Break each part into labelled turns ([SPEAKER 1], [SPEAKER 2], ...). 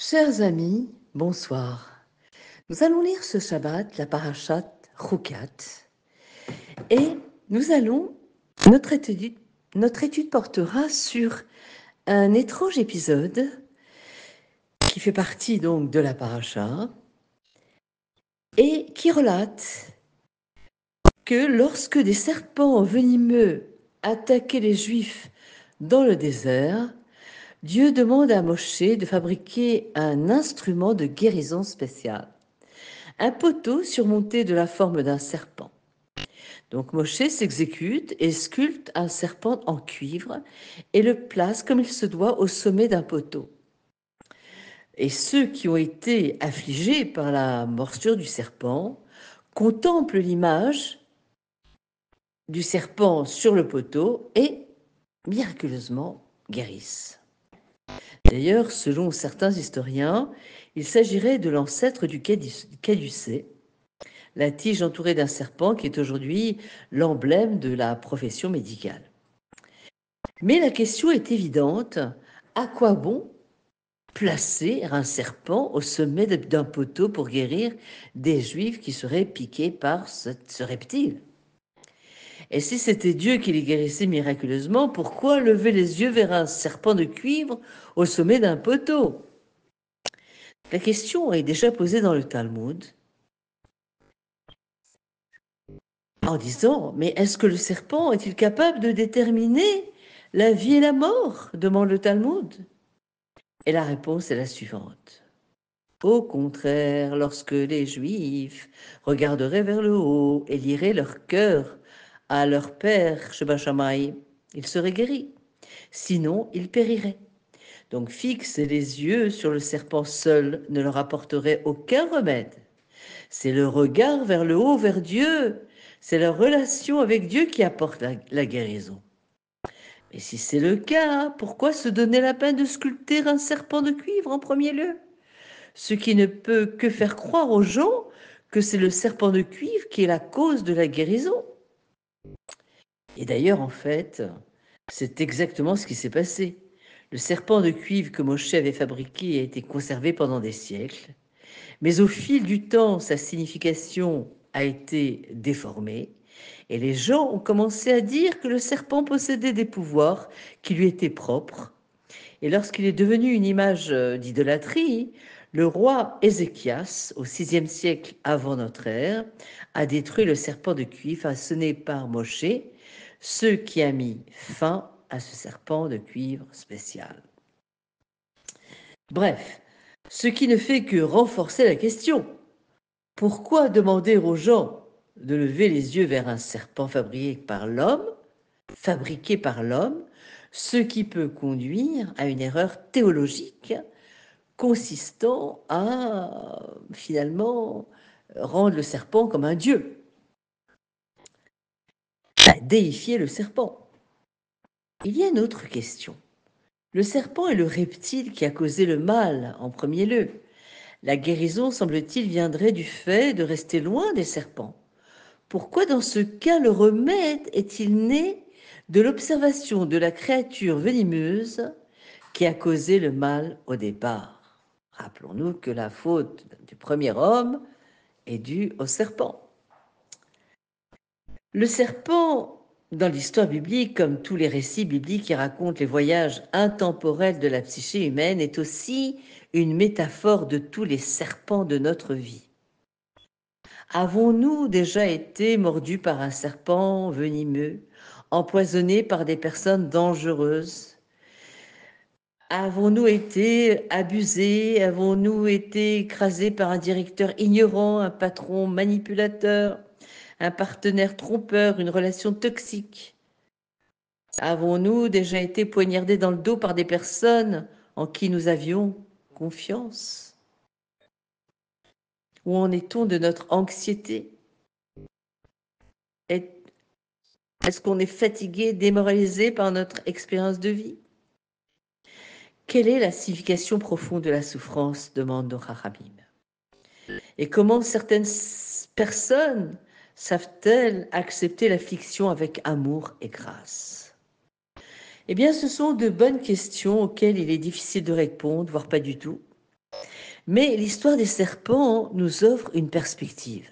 [SPEAKER 1] Chers amis, bonsoir. Nous allons lire ce Shabbat la parashat Chukat et notre étude portera sur un étrange épisode qui fait partie donc de la parasha et qui relate que lorsque des serpents venimeux attaquaient les Juifs dans le désert, Dieu demande à Moshe de fabriquer un instrument de guérison spécial. Un poteau surmonté de la forme d'un serpent. Donc Moshe s'exécute et sculpte un serpent en cuivre et le place comme il se doit au sommet d'un poteau. Et ceux qui ont été affligés par la morsure du serpent contemplent l'image du serpent sur le poteau et miraculeusement guérissent. D'ailleurs, selon certains historiens, il s'agirait de l'ancêtre du caducée, la tige entourée d'un serpent qui est aujourd'hui l'emblème de la profession médicale. Mais la question est évidente, à quoi bon placer un serpent au sommet d'un poteau pour guérir des Juifs qui seraient piqués par ce reptile? Et si c'était Dieu qui les guérissait miraculeusement, pourquoi lever les yeux vers un serpent de cuivre au sommet d'un poteau? La question est déjà posée dans le Talmud, en disant, mais est-ce que le serpent est-il capable de déterminer la vie et la mort? Demande le Talmud. Et la réponse est la suivante. Au contraire, lorsque les Juifs regarderaient vers le haut et lieraient leur cœur à leur Père, Sheba Shammai, ils seraient guéris. Sinon, ils périraient. Donc fixer les yeux sur le serpent seul ne leur apporterait aucun remède. C'est le regard vers le haut, vers Dieu. C'est la relation avec Dieu qui apporte la guérison. Mais si c'est le cas, pourquoi se donner la peine de sculpter un serpent de cuivre en premier lieu? Ce qui ne peut que faire croire aux gens que c'est le serpent de cuivre qui est la cause de la guérison. Et d'ailleurs, en fait, c'est exactement ce qui s'est passé. Le serpent de cuivre que Moshe avait fabriqué a été conservé pendant des siècles. Mais au fil du temps, sa signification a été déformée et les gens ont commencé à dire que le serpent possédait des pouvoirs qui lui étaient propres. Et lorsqu'il est devenu une image d'idolâtrie, le roi Ézéchias, au VIe siècle avant notre ère, a détruit le serpent de cuivre façonné par Moshe, ce qui a mis fin à ce serpent de cuivre spécial. Bref, ce qui ne fait que renforcer la question. Pourquoi demander aux gens de lever les yeux vers un serpent fabriqué par l'homme, ce qui peut conduire à une erreur théologique consistant à finalement rendre le serpent comme un dieu, à déifier le serpent? Il y a une autre question. Le serpent est le reptile qui a causé le mal en premier lieu. La guérison, semble-t-il, viendrait du fait de rester loin des serpents. Pourquoi dans ce cas le remède est-il né de l'observation de la créature venimeuse qui a causé le mal au départ? Rappelons-nous que la faute du premier homme est due au serpent. Le serpent, dans l'histoire biblique, comme tous les récits bibliques qui racontent les voyages intemporels de la psyché humaine, est aussi une métaphore de tous les serpents de notre vie. Avons-nous déjà été mordus par un serpent venimeux, empoisonnés par des personnes dangereuses? Avons-nous été abusés? Avons-nous été écrasés par un directeur ignorant, un patron manipulateur, un partenaire trompeur, une relation toxique? Avons-nous déjà été poignardés dans le dos par des personnes en qui nous avions confiance? Où en est-on de notre anxiété? Est-ce qu'on est fatigué, démoralisé par notre expérience de vie? Quelle est la signification profonde de la souffrance? Demande nos Chachamim. Et comment certaines personnes savent-elles accepter l'affliction avec amour et grâce? Eh bien, ce sont de bonnes questions auxquelles il est difficile de répondre, voire pas du tout. Mais l'histoire des serpents nous offre une perspective.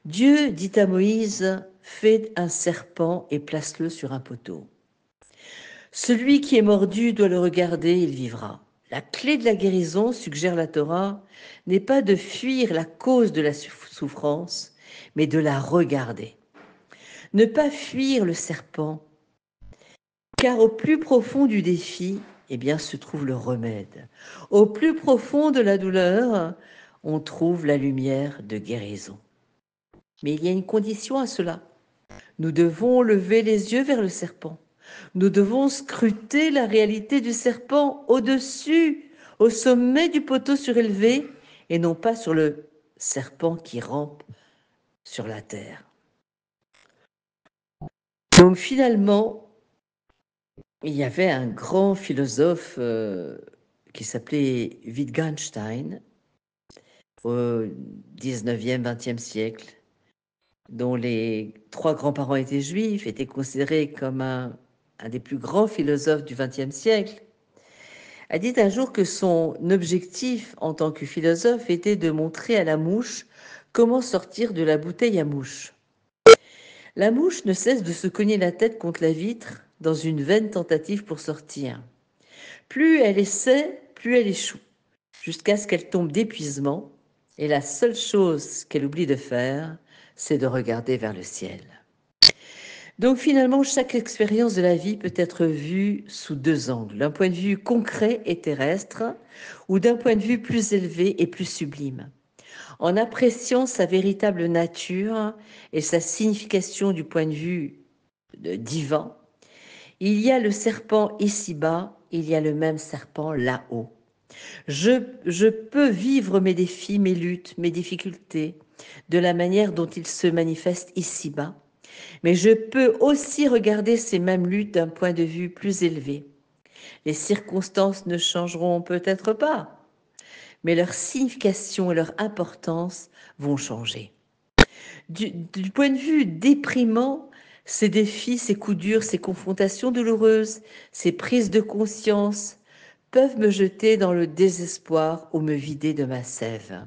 [SPEAKER 1] Dieu dit à Moïse, fais un serpent et place-le sur un poteau. Celui qui est mordu doit le regarder, il vivra. La clé de la guérison, suggère la Torah, n'est pas de fuir la cause de la souffrance, mais de la regarder. Ne pas fuir le serpent, car au plus profond du défi, eh bien, se trouve le remède. Au plus profond de la douleur, on trouve la lumière de guérison. Mais il y a une condition à cela. Nous devons lever les yeux vers le serpent. Nous devons scruter la réalité du serpent au-dessus, au sommet du poteau surélevé, et non pas sur le serpent qui rampe sur la terre. Donc finalement, il y avait un grand philosophe qui s'appelait Wittgenstein au 19e, 20e siècle, dont les 3 grands-parents étaient juifs, était considéré comme un des plus grands philosophes du XXe siècle, a dit un jour que son objectif en tant que philosophe était de montrer à la mouche comment sortir de la bouteille à mouche. La mouche ne cesse de se cogner la tête contre la vitre dans une vaine tentative pour sortir. Plus elle essaie, plus elle échoue, jusqu'à ce qu'elle tombe d'épuisement, et la seule chose qu'elle oublie de faire, c'est de regarder vers le ciel. Donc finalement, chaque expérience de la vie peut être vue sous 2 angles, d'un point de vue concret et terrestre, ou d'un point de vue plus élevé et plus sublime. En appréciant sa véritable nature et sa signification du point de vue divin, il y a le serpent ici-bas, il y a le même serpent là-haut. Je peux vivre mes défis, mes luttes, mes difficultés de la manière dont ils se manifestent ici-bas, mais je peux aussi regarder ces mêmes luttes d'un point de vue plus élevé. Les circonstances ne changeront peut-être pas, mais leur signification et leur importance vont changer. Du point de vue déprimant, ces défis, ces coups durs, ces confrontations douloureuses, ces prises de conscience peuvent me jeter dans le désespoir ou me vider de ma sève.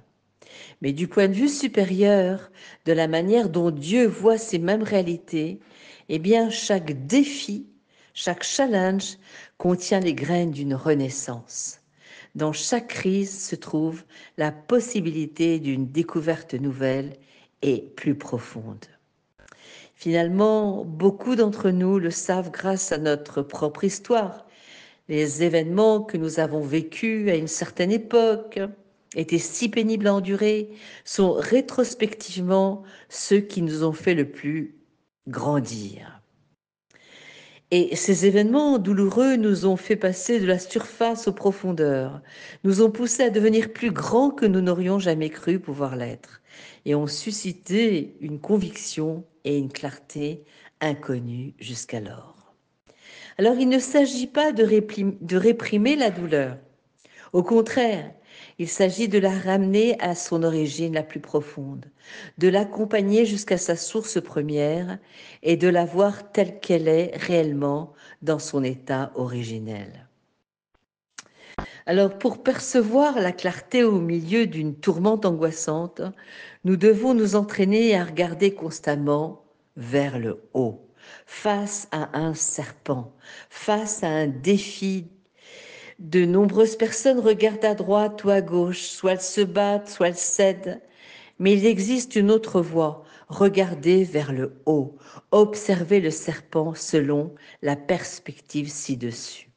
[SPEAKER 1] Mais du point de vue supérieur, de la manière dont Dieu voit ces mêmes réalités, eh bien, chaque défi, chaque challenge contient les graines d'une renaissance. Dans chaque crise se trouve la possibilité d'une découverte nouvelle et plus profonde. Finalement, beaucoup d'entre nous le savent grâce à notre propre histoire. Les événements que nous avons vécus à une certaine époque étaient si pénibles à endurer, sont rétrospectivement ceux qui nous ont fait le plus grandir. Et ces événements douloureux nous ont fait passer de la surface aux profondeurs, nous ont poussés à devenir plus grands que nous n'aurions jamais cru pouvoir l'être, et ont suscité une conviction et une clarté inconnues jusqu'alors. Alors il ne s'agit pas de réprimer la douleur. Au contraire, il s'agit de la ramener à son origine la plus profonde, de l'accompagner jusqu'à sa source première et de la voir telle qu'elle est réellement dans son état originel. Alors pour percevoir la clarté au milieu d'une tourmente angoissante, nous devons nous entraîner à regarder constamment vers le haut, face à un serpent, face à un défi. De nombreuses personnes regardent à droite ou à gauche, soit elles se battent, soit elles cèdent. Mais il existe une autre voie, regarder vers le haut, observer le serpent selon la perspective ci-dessus.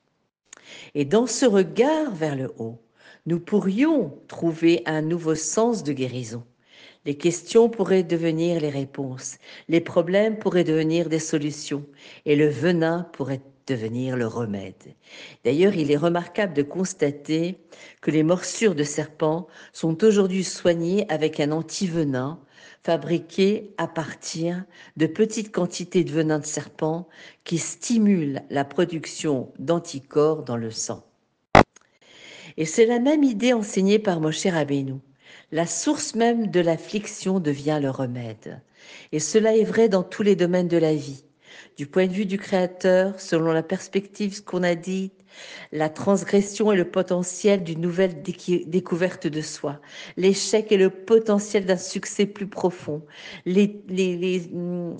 [SPEAKER 1] Et dans ce regard vers le haut, nous pourrions trouver un nouveau sens de guérison. Les questions pourraient devenir les réponses, les problèmes pourraient devenir des solutions, et le venin pourrait devenir le remède. D'ailleurs, il est remarquable de constater que les morsures de serpents sont aujourd'hui soignées avec un antivenin fabriqué à partir de petites quantités de venin de serpent qui stimulent la production d'anticorps dans le sang. Et c'est la même idée enseignée par Moshe Rabbeinu. La source même de l'affliction devient le remède. Et cela est vrai dans tous les domaines de la vie. du point de vue du Créateur, selon la perspective qu'on a dit, la transgression et le potentiel d'une nouvelle découverte de soi, l'échec et le potentiel d'un succès plus profond, les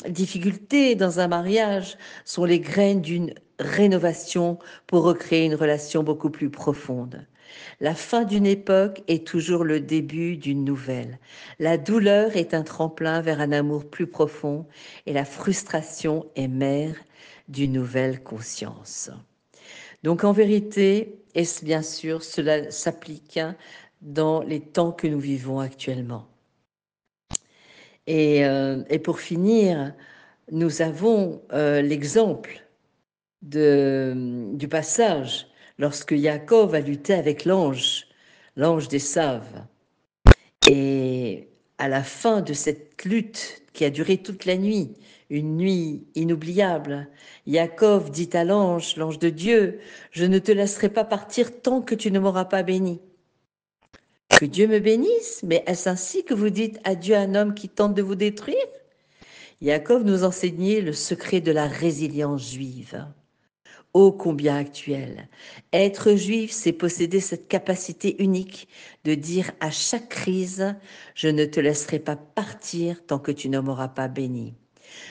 [SPEAKER 1] difficultés dans un mariage sont les graines d'une rénovation pour recréer une relation beaucoup plus profonde. La fin d'une époque est toujours le début d'une nouvelle. La douleur est un tremplin vers un amour plus profond et la frustration est mère d'une nouvelle conscience. Donc en vérité, et bien sûr, cela s'applique dans les temps que nous vivons actuellement. Et pour finir, nous avons l'exemple du passage lorsque Yaakov a lutté avec l'ange d'Ésav. Et à la fin de cette lutte qui a duré toute la nuit, une nuit inoubliable, Yaakov dit à l'ange de Dieu, je ne te laisserai pas partir tant que tu ne m'auras pas béni. Que Dieu me bénisse, mais est-ce ainsi que vous dites adieu à un homme qui tente de vous détruire? Yaakov nous enseignait le secret de la résilience juive. Ô combien actuel. Être juif, c'est posséder cette capacité unique de dire à chaque crise, je ne te laisserai pas partir tant que tu ne m'auras pas béni.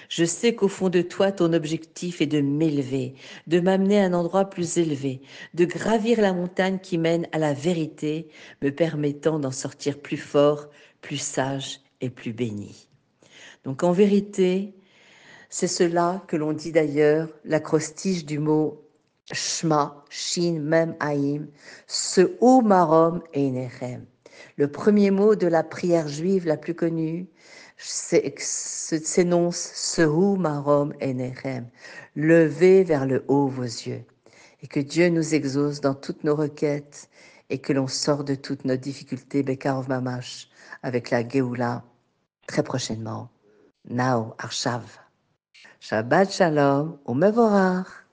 [SPEAKER 1] Je sais qu'au fond de toi, ton objectif est de m'élever, de m'amener à un endroit plus élevé, de gravir la montagne qui mène à la vérité, me permettant d'en sortir plus fort, plus sage et plus béni. Donc en vérité, c'est cela que l'on dit d'ailleurs, l'acrostiche du mot Shma, Shin, Mem, Haïm, ce ou Marom et Nechem. Le premier mot de la prière juive la plus connue s'énonce ce ou Marom et Nechem. Levez vers le haut vos yeux. Et que Dieu nous exauce dans toutes nos requêtes et que l'on sort de toutes nos difficultés, Bekarov Mamash, avec la Géoula très prochainement. Now, Arshav. Shabbat Shalom, Umevorach.